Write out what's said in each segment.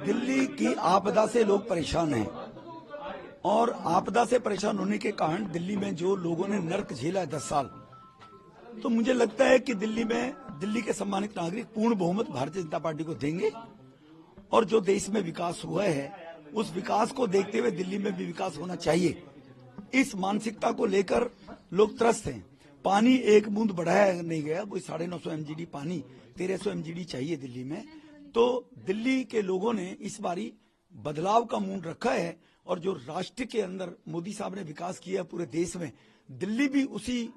दिल्ली की आपदा से लोग परेशान हैं और आपदा से परेशान होने के कारण दिल्ली में जो लोगों ने नर्क झेला है 10 साल, तो मुझे लगता है कि दिल्ली के सम्मानित नागरिक पूर्ण बहुमत भारतीय जनता पार्टी को देंगे और जो देश में विकास हुआ है उस विकास को देखते हुए दिल्ली में भी विकास होना चाहिए। इस मानसिकता को लेकर लोग त्रस्त हैं। पानी एक बूंद बढ़ाया नहीं गया, वो 950 MGD पानी 1300 MGD चाहिए दिल्ली में। तो दिल्ली के लोगों ने इस बारी बदलाव का मूड रखा है और जो राष्ट्र के अंदर मोदी साहब ने विकास किया पूरे देश में, दिल्ली भी उसी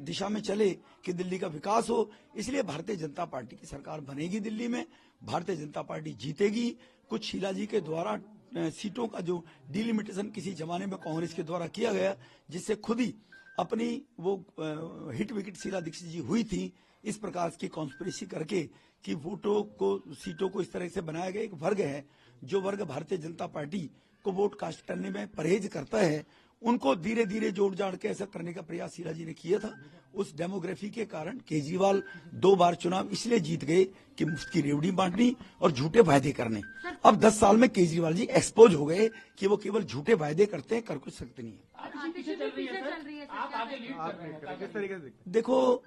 दिशा में चले कि दिल्ली का विकास हो। इसलिए भारतीय जनता पार्टी की सरकार बनेगी दिल्ली में, भारतीय जनता पार्टी जीतेगी। कुछ शीला जी के द्वारा सीटों का जो डिलिमिटेशन किसी जमाने में कांग्रेस के द्वारा किया गया, जिससे खुद ही अपनी वो हिट विकेट शीला दीक्षित जी हुई थी, इस प्रकार की कॉन्स्पिरेसी करके कि वोटों को सीटों को इस तरह से बनाया गया। एक वर्ग है जो वर्ग भारतीय जनता पार्टी को वोट कास्ट करने में परहेज करता है, उनको धीरे धीरे जोड़ जाड़ के ऐसा करने का प्रयास शीला जी ने किया था। उस डेमोग्राफी के कारण केजरीवाल 2 बार चुनाव इसलिए जीत गए कि मुफ्त की रेवड़ी बांटनी और झूठे वायदे करने। अब 10 साल में केजरीवाल जी एक्सपोज हो गए कि वो केवल झूठे वायदे करते हैं, कर कुछ सकते नहीं है। देखो,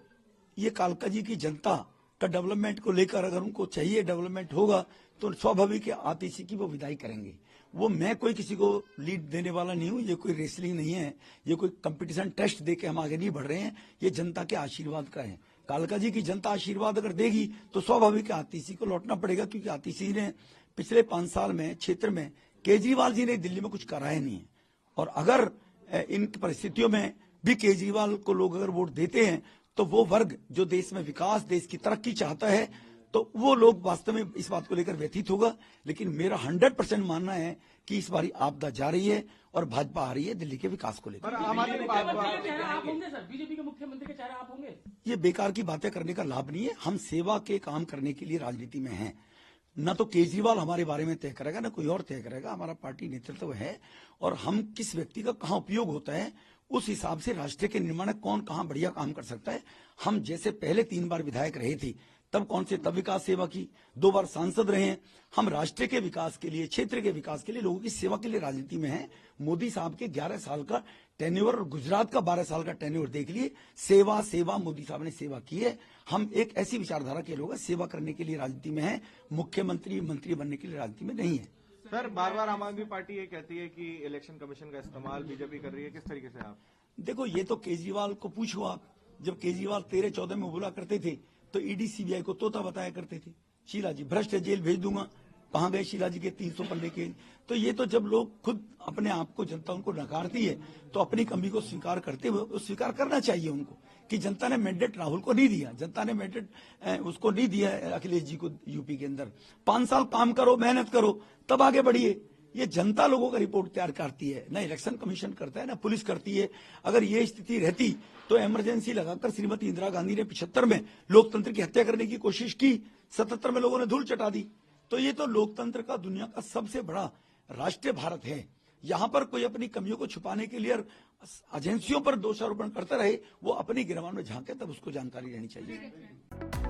ये कालका जी की जनता का डेवलपमेंट को लेकर अगर उनको चाहिए डेवलपमेंट होगा तो स्वाभाविक है आतिशी की वो विदाई करेंगे। वो मैं कोई किसी को लीड देने वाला नहीं हूं, ये कोई रेसलिंग नहीं है, ये कोई कंपटीशन टेस्ट देके हम आगे नहीं बढ़ रहे हैं, ये जनता के आशीर्वाद का है। कालका जी की जनता आशीर्वाद अगर देगी तो स्वाभाविक है आतिशी को लौटना पड़ेगा, क्योंकि आतिशी ने पिछले 5 साल में क्षेत्र में केजरीवाल जी ने दिल्ली में कुछ कराया नहीं है। और अगर इन परिस्थितियों में भी केजरीवाल को लोग अगर वोट देते हैं तो वो वर्ग जो देश में विकास, देश की तरक्की चाहता है, तो वो लोग वास्तव में इस बात को लेकर व्यथित होगा। लेकिन मेरा 100% मानना है कि इस बारी आपदा जा रही है और भाजपा आ रही है दिल्ली के विकास को लेकर। बीजेपी के मुख्यमंत्री के चेहरा आप होंगे? ये बेकार की बातें करने का लाभ नहीं है। हम सेवा के काम करने के लिए राजनीति में हैं। न तो केजरीवाल हमारे बारे में तय करेगा, न कोई और तय करेगा। हमारा पार्टी नेतृत्व है और हम किस व्यक्ति का कहाँ उपयोग होता है उस हिसाब से राष्ट्र के निर्माण में कौन कहाँ बढ़िया काम कर सकता है। हम जैसे पहले 3 बार विधायक रहे थे तब विकास सेवा की, 2 बार सांसद रहे हैं। हम राष्ट्र के विकास के लिए, क्षेत्र के विकास के लिए, लोगों की सेवा के लिए राजनीति में हैं। मोदी साहब के 11 साल का टेन्योर और गुजरात का 12 साल का टेन्योर देख लिए। सेवा सेवा मोदी साहब ने सेवा की है। हम एक ऐसी विचारधारा के लोग हैं, सेवा करने के लिए राजनीति में हैं, मुख्यमंत्री मंत्री बनने के लिए राजनीति में नहीं है। सर, बार बार आम आदमी पार्टी ये कहती है कि इलेक्शन कमीशन का इस्तेमाल बीजेपी कर रही है, किस तरीके से आप? देखो, ये तो केजरीवाल को पूछो आप। जब केजरीवाल 13-14 में बोला करते थे तो ईडी सीबीआई को तोता बताया करते थे। शीला जी भ्रष्ट है, जेल भेज दूंगा। कहाँ गए शीला जी के 300 पन्ने के? तो ये तो जब लोग खुद अपने आप को, जनता उनको नकारती है तो अपनी कमी को स्वीकार करते हुए स्वीकार करना चाहिए उनको कि जनता ने मैंडेट राहुल को नहीं दिया, जनता ने मैंडेट उसको नहीं दिया अखिलेश जी को यूपी के अंदर। 5 साल काम करो, मेहनत करो, तब आगे बढ़िए। ये जनता लोगों का रिपोर्ट तैयार करती है, ना इलेक्शन कमीशन करता है, ना पुलिस करती है। अगर ये स्थिति रहती तो इमरजेंसी लगाकर श्रीमती इंदिरा गांधी ने 75 में लोकतंत्र की हत्या करने की कोशिश की, 77 में लोगों ने धूल चटा दी। तो ये तो लोकतंत्र का दुनिया का सबसे बड़ा राष्ट्र भारत है। यहाँ पर कोई अपनी कमियों को छुपाने के लिए एजेंसियों पर दोषारोपण करता रहे, वो अपनी गिरबान में झांके, तब उसको जानकारी रहनी चाहिए।